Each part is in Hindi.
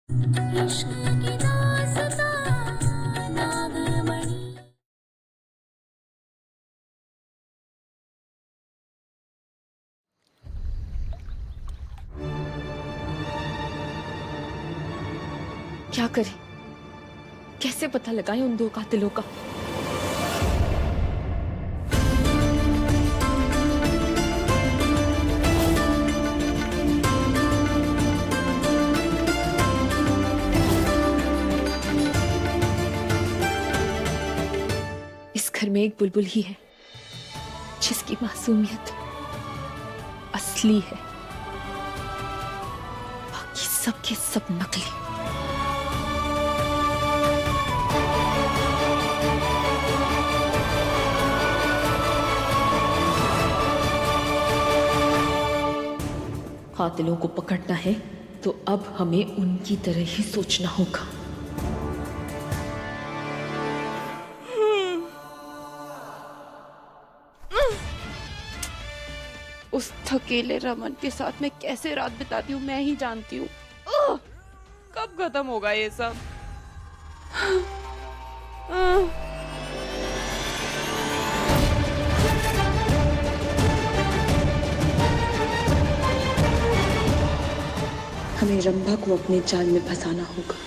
इश्क की दास्तां नागमणि। क्या करें? कैसे पता लगाएं उन दो कातिलों का? इस घर में एक बुलबुल ही है जिसकी मासूमियत असली है, बाकी सब के सब नकली। कातिलों को पकड़ना है तो अब हमें उनकी तरह ही सोचना होगा। उस थकेले रमन के साथ मैं कैसे रात बिताती हूँ मैं ही जानती हूँ। कब खत्म होगा ये सब? हमें रंभा को अपने जाल में फंसाना होगा।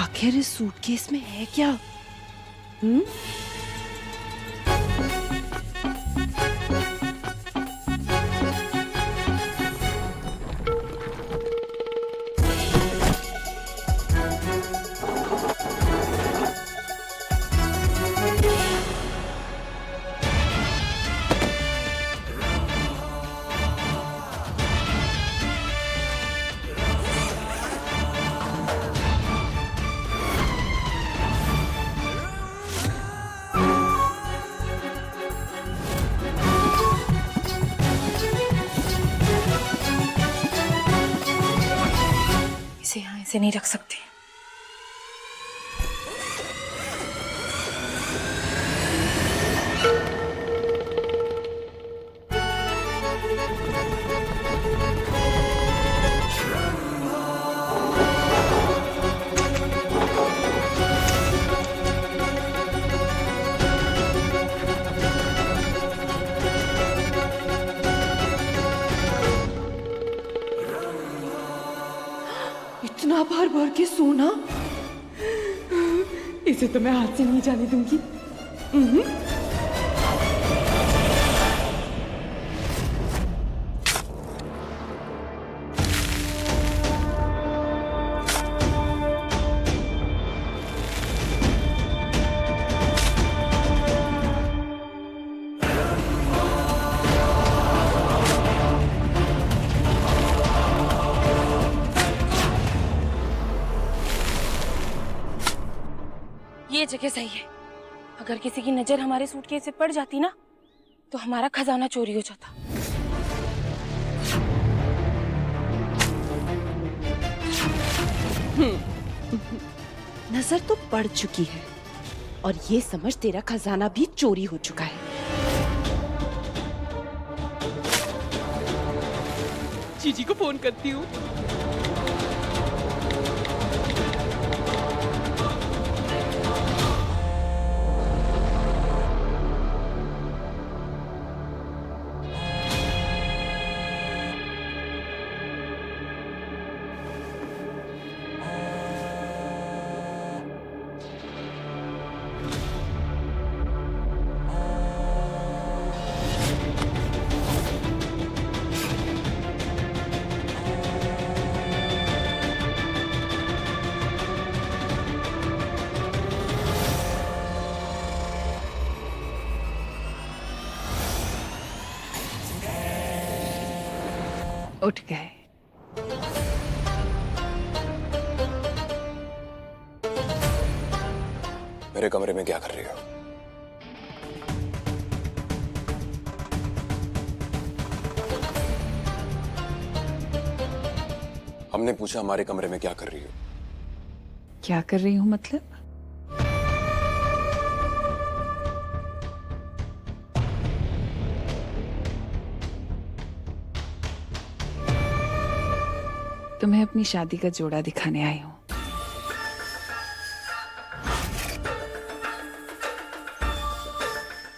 आखिर इस सूटकेस में है क्या? इसे यहाँ ऐसे नहीं रख सकते। इतना भर भर के सोना, इसे तो मैं हाथ से नहीं जाने दूंगी। ये जगह सही है। अगर किसी की नजर हमारे सूटकेस से पड़ जाती ना तो हमारा खजाना चोरी हो जाता। नजर तो पड़ चुकी है और ये समझ तेरा खजाना भी चोरी हो चुका है। जीजी को फोन करती हूँ। उठ गए। मेरे कमरे में क्या कर रही हो? हमने पूछा हमारे कमरे में क्या कर रही हो? क्या कर रही हूँ मतलब? तुम्हें अपनी शादी का जोड़ा दिखाने आई हूँ।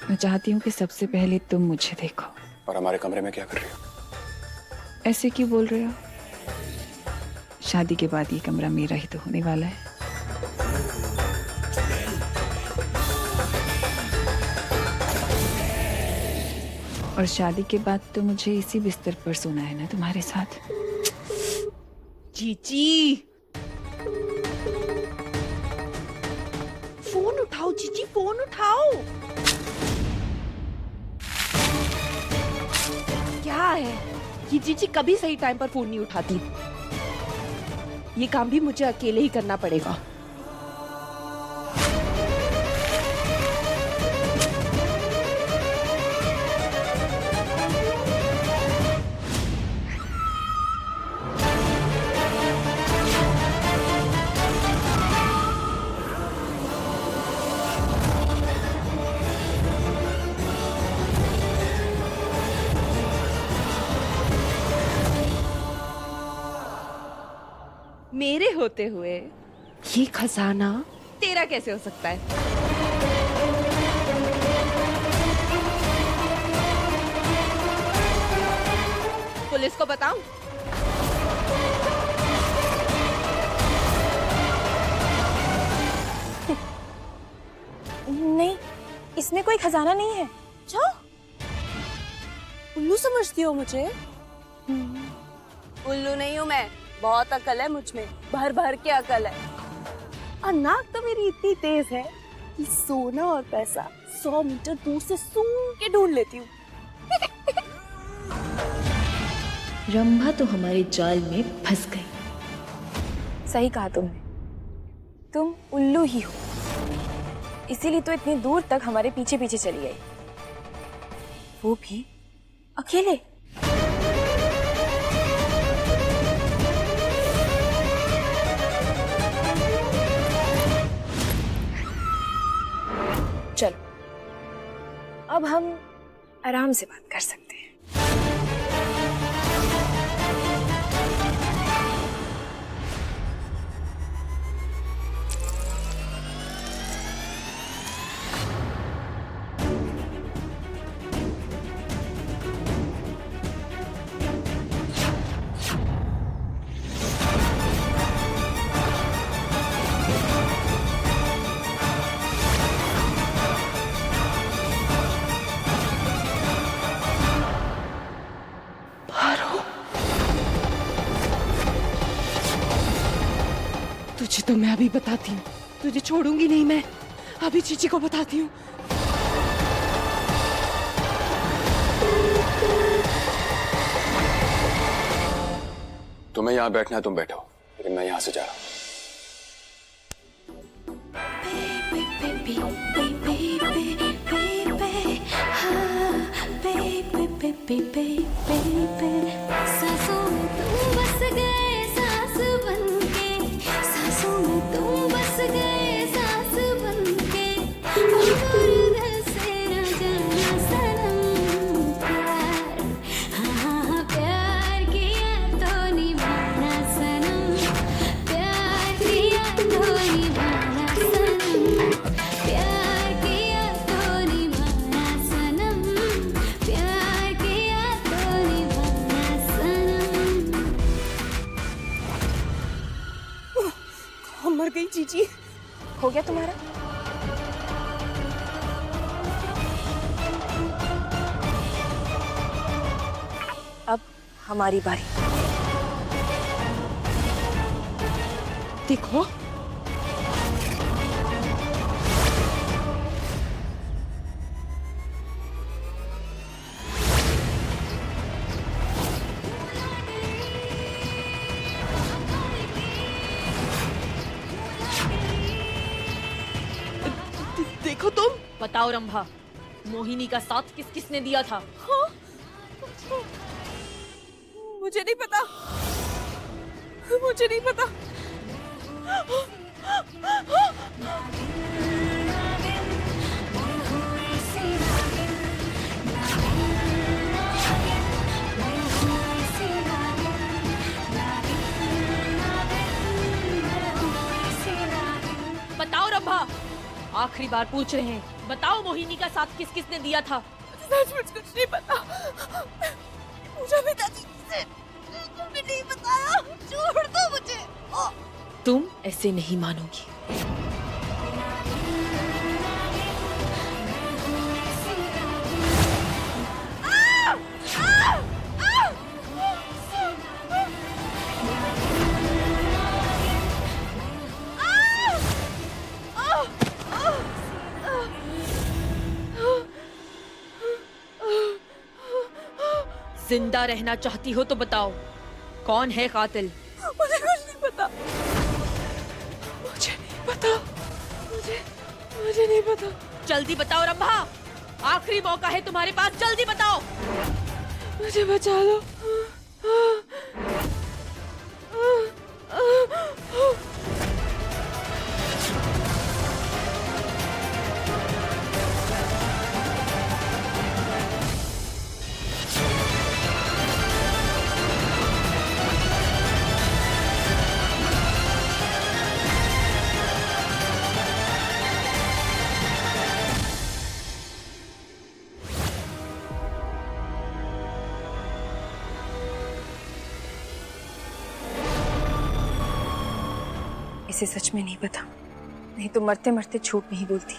मैं चाहती हूँ कि सबसे पहले तुम मुझे देखो। और हमारे कमरे में क्या कर रही हो? ऐसे क्यों बोल रहे हो? शादी के बाद ये कमरा मेरा ही तो होने वाला है। और शादी के बाद तो मुझे इसी बिस्तर पर सोना है ना तुम्हारे साथ। जीजी, फोन उठाओ जीजी, फोन उठाओ। क्या है ये जीजी, कभी सही टाइम पर फोन नहीं उठाती। ये काम भी मुझे अकेले ही करना पड़ेगा। मेरे होते हुए ये खजाना तेरा कैसे हो सकता है? पुलिस को बताऊं? नहीं, इसमें कोई खजाना नहीं है। अच्छा, उल्लू समझती हो मुझे? उल्लू नहीं हूँ मैं, बहुत अकल है मुझ में, भर भर के अकल है। और नाक तो मेरी इतनी तेज है कि सोना और पैसा 100 मीटर दूर से सूंघ के ढूंढ लेती हूँ। रंभा तो हमारे जाल में फंस गई। सही कहा तुमने, तुम उल्लू ही हो, इसीलिए तो इतनी दूर तक हमारे पीछे पीछे चली गई, वो भी अकेले। चलो, अब हम आराम से बात कर सकते हैं। तुझे तो मैं अभी बताती हूँ, तुझे छोड़ूंगी नहीं मैं। अभी चीची को बताती हूँ। तुम्हें यहाँ बैठना है, तुम बैठो, लेकिन मैं यहाँ से जा रहा हूँ। सांसों में तुम बस गए सांस बनके, सांसों में तुम बस गए सांस बनके, अंदर से न जाना सनम प्यार, हाँ प्यार किया तो निभाना सनम, प्यार किया तो निभाना सनम, प्यार किया तो निभाना सनम, प्यार किया तो निभाना सनम। हम मर गई जीजी। हो गया तुम्हारा? अब हमारी बारी। देखो, देखो तुम। बताओ रंभा, मोहिनी का साथ किस किसने दिया था? मुझे नहीं पता, मुझे नहीं पता। आखिरी बार पूछ रहे हैं, बताओ मोहिनी का साथ किस किसने दिया था? सचमुच कुछ नहीं पता। मुझे पिताजी से बिल्कुल भी नहीं बताया। छोड़ दो मुझे। तुम ऐसे नहीं मानोगी। जिंदा रहना चाहती हो तो बताओ, कौन है कातिल? मुझे कुछ नहीं पता। मुझे नहीं पता। जल्दी बताओ रंभा, आखिरी मौका है तुम्हारे पास, जल्दी बताओ। मुझे बचा लो। इसे सच में नहीं पता, नहीं तो मरते मरते झूठ नहीं बोलती।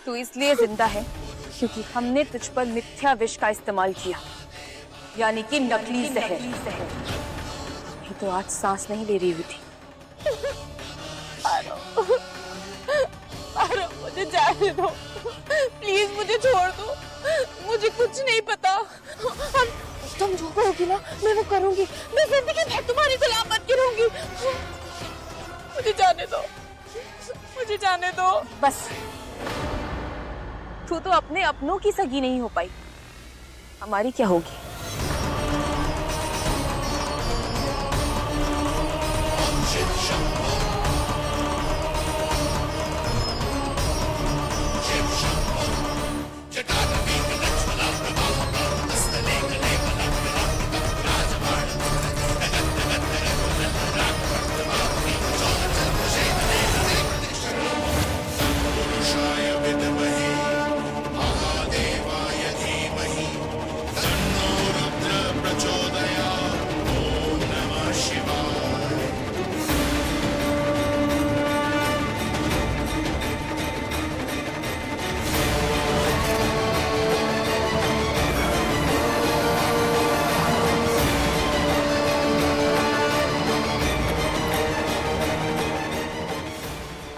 तू इसलिए जिंदा है क्योंकि हमने तुझ पर मिथ्या विष का इस्तेमाल किया, यानी कि नकली जहर। नहीं तो आज सांस नहीं ले रही हुई थी। मुझे जाने दो, प्लीज मुझे छोड़ दो। मुझे कुछ नहीं पता। तुम जो कहोगी ना मैं वो करूंगी। मैं जिंदगी भर तुम्हारी गुलाम बन के रहूंगी। मुझे जाने दो, मुझे जाने दो। बस, तू तो अपने अपनों की सगी नहीं हो पाई, हमारी क्या होगी?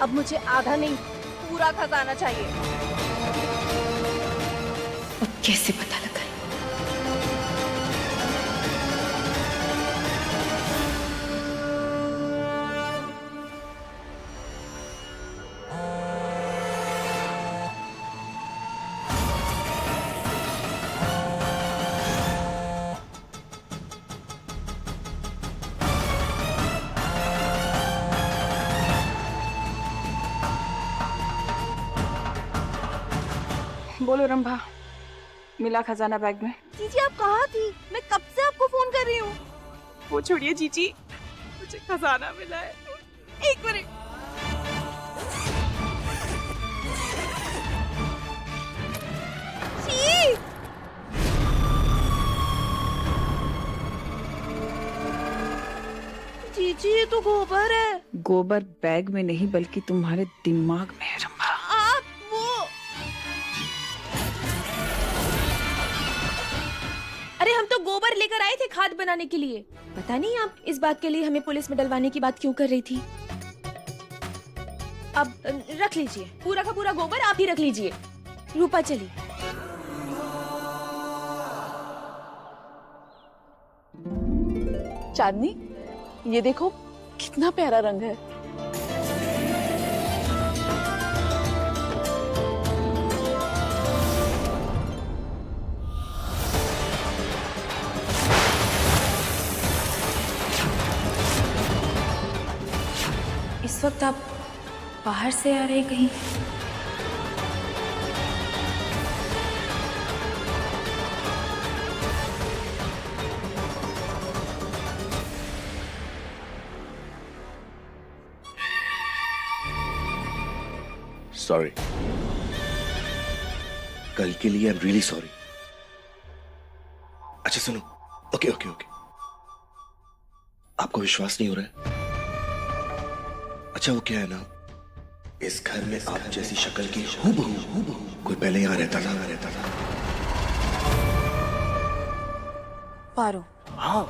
अब मुझे आधा नहीं पूरा खजाना चाहिए। अब कैसे पता लगा? बोलो रंभा, मिला खजाना बैग में? जीजी आप कहाँ थी? मैं कब से आपको फोन कर रही हूँ। वो छोड़िए जीजी, मुझे खजाना मिला है। एक मिनट। जीजी ये तो गोबर है। गोबर बैग में नहीं बल्कि तुम्हारे दिमाग में है रंभा। आप वो अरे हम तो गोबर लेकर आए थे खाद बनाने के लिए। पता नहीं आप इस बात के लिए हमें पुलिस में डलवाने की बात क्यों कर रही थी। अब रख लीजिए, पूरा का पूरा गोबर आप ही रख लीजिए। रूपा चलिए। चांदनी ये देखो कितना प्यारा रंग है। इस वक्त आप बाहर से आ रहे कहीं? सॉरी, कल के लिए आई एम रियली सॉरी। अच्छा सुनो, ओके ओके ओके, आपको विश्वास नहीं हो रहा है? अच्छा वो क्या है ना, इस घर में आप जैसी शक्ल की हूबहू कोई पहले यहाँ रहता था। पारो। हाँ,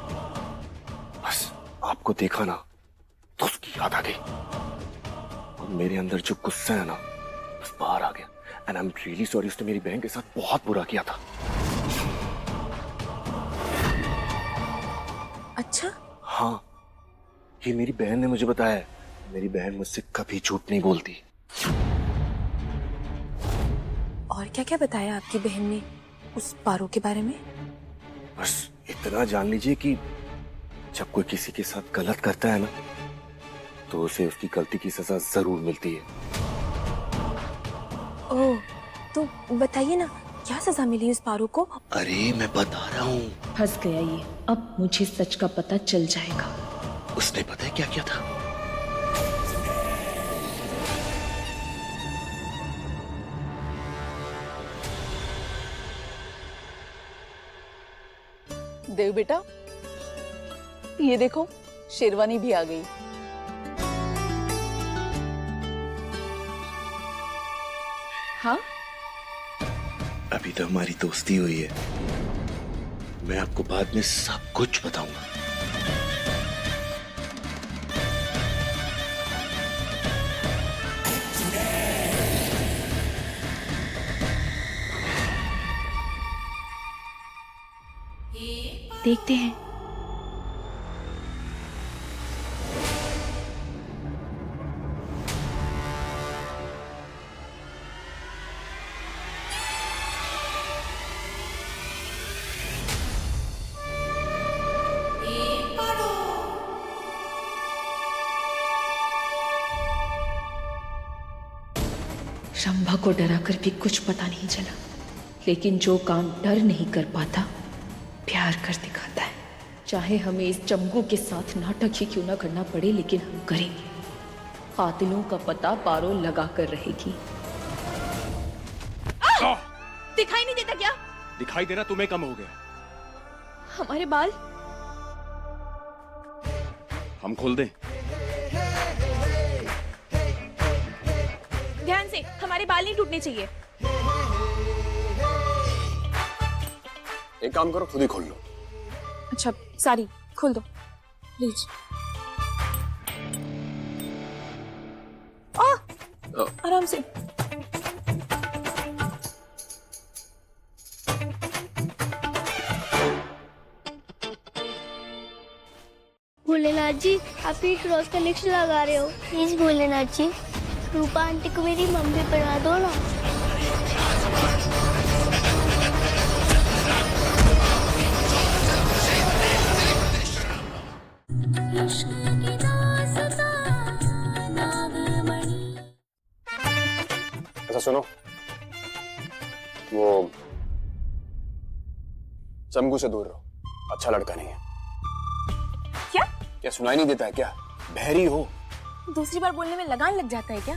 बस आपको देखा ना तो उसकी याद आ गई और मेरे अंदर जो गुस्सा है ना बस बाहर आ गया। And I am really sorry, उसने मेरी बहन के साथ बहुत बुरा किया था। अच्छा? हाँ, ये मेरी बहन ने मुझे बताया है। मेरी बहन मुझसे कभी झूठ नहीं बोलती। और क्या क्या बताया आपकी बहन ने उस पारो के बारे में? बस इतना जान लीजिए कि जब कोई किसी के साथ गलत करता है ना तो उसे उसकी गलती की सजा जरूर मिलती है। ओह, तो बताइए ना क्या सजा मिली उस पारो को? अरे मैं बता रहा हूँ। फंस गया ये, अब मुझे सच का पता चल जाएगा। उसने पता है क्या किया था? देव बेटा, ये देखो शेरवानी भी आ गई। हाँ? अभी तो हमारी दोस्ती हुई है, मैं आपको बाद में सब कुछ बताऊंगा। देखते हैं। शंभा को डराकर भी कुछ पता नहीं चला, लेकिन जो काम डर नहीं कर पाता प्यार कर दिखाता है। चाहे हमें इस चंगू के साथ नाटक ही क्यों ना करना पड़े, लेकिन हम करेंगे। कातिलों का पता पारो लगा कर रहेगी। दिखाई नहीं देता क्या? दिखाई देना तुम्हें कम हो गया। हमारे बाल हम खोल दें? ध्यान से, हमारे बाल नहीं टूटने चाहिए। एक काम करो, खुद ही खोल लो। अच्छा सारी खोल दो प्लीज। आराम से। भोलेनाथ जी, आप ही क्रॉस कनेक्शन लगा रहे हो। प्लीज भोलेनाथ जी, रूपा आंटी को मेरी मम्मी बना दो ना। अच्छा सुनो, वो चमगू से दूर रहो, अच्छा लड़का नहीं है। क्या सुनाई नहीं देता है क्या? बहरी हो? दूसरी बार बोलने में लगान लग जाता है क्या?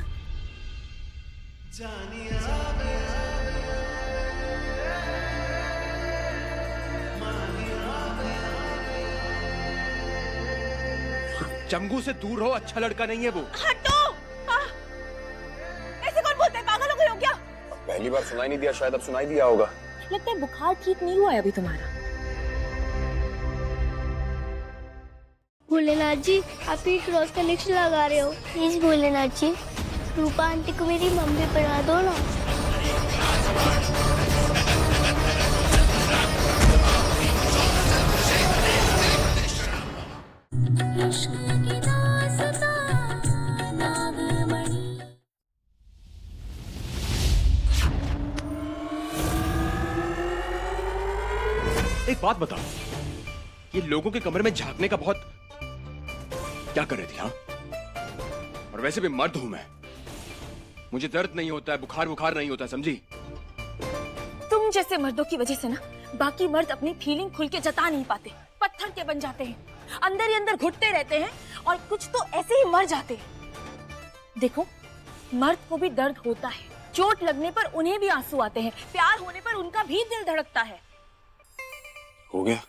चमगू से दूर रहो, अच्छा लड़का नहीं है वो। हटो! ऐसे कौन बोलता है? पागल हो गए हो क्या? पहली बार सुनाई नहीं दिया, शायद अब सुनाई दिया होगा। लगता है बुखार ठीक नहीं हुआ है अभी तुम्हारा। भोलेनाथ जी, आप ही क्रॉस कनेक्शन लगा रहे हो। प्लीज भोलेनाथ जी, रूपा आंटी को मेरी मम्मी बना दो ना। एक बात बताओ, ये लोगों के कमरे में झांकने का बहुत क्या कर रही थी? हाँ, और वैसे भी मर्द हूं मैं, मुझे दर्द नहीं होता है, बुखार बुखार नहीं होता, समझी? तुम जैसे मर्दों की वजह से ना बाकी मर्द अपनी फीलिंग खुल के जता नहीं पाते, पत्थर के बन जाते हैं, अंदर ही अंदर घुटते रहते हैं और कुछ तो ऐसे ही मर जाते हैं। देखो, मर्द को भी दर्द होता है, चोट लगने पर उन्हें भी आंसू आते हैं, प्यार होने पर उनका भी दिल धड़कता है। हो गया,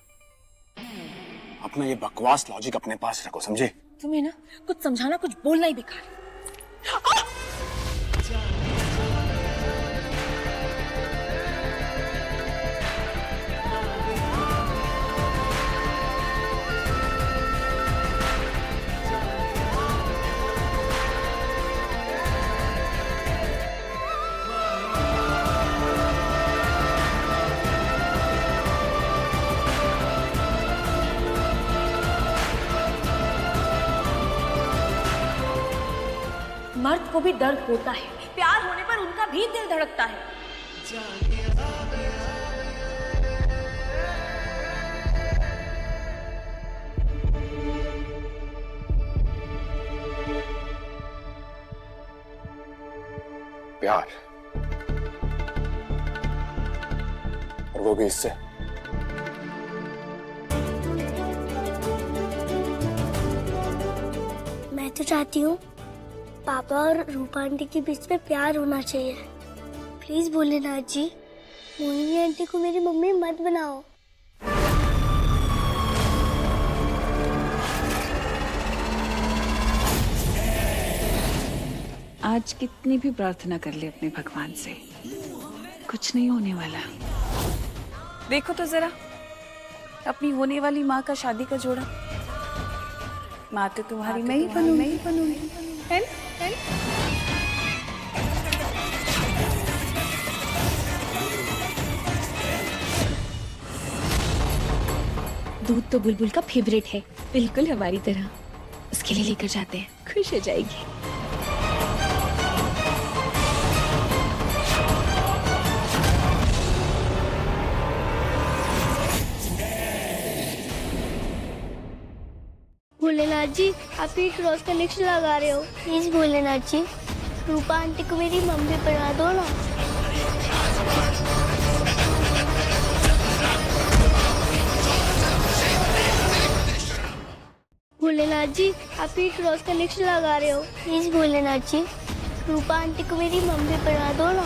अपना ये बकवास लॉजिक अपने पास रखो, समझे? तुम्हें ना कुछ समझाना, कुछ बोलना ही बेकार है। मर्द को भी दर्द होता है, प्यार होने पर उनका भी दिल धड़कता है। प्यार, और वो भी इससे। मैं तो चाहती हूँ पापा और रूपा आंटी के बीच में प्यार होना चाहिए। प्लीज भोलेनाथ जी, मोहिनी आंटी को मेरी मम्मी मत बनाओ। आज कितनी भी प्रार्थना कर ले अपने भगवान से, कुछ नहीं होने वाला। देखो तो जरा अपनी होने वाली माँ का शादी का जोड़ा। माँ तो तुम्हारी मैं ही बनूंगी, है ना? दूध तो बुलबुल का फेवरेट है, बिल्कुल हमारी तरह। उसके लिए लेकर जाते हैं, खुश हो जाएगी। भोलेनाथ जी, आप ही क्रॉस कनेक्शन लगा रहे हो। प्लीज भोलेनाथ जी, रूपा आंटी को मेरी मम्मी बना दो ना। भोलेनाथ जी, आप ही क्रॉस कनेक्शन लगा रहे हो। प्लीज भोलेनाथ जी, रूपा आंटी को मेरी मम्मी बना दो ना।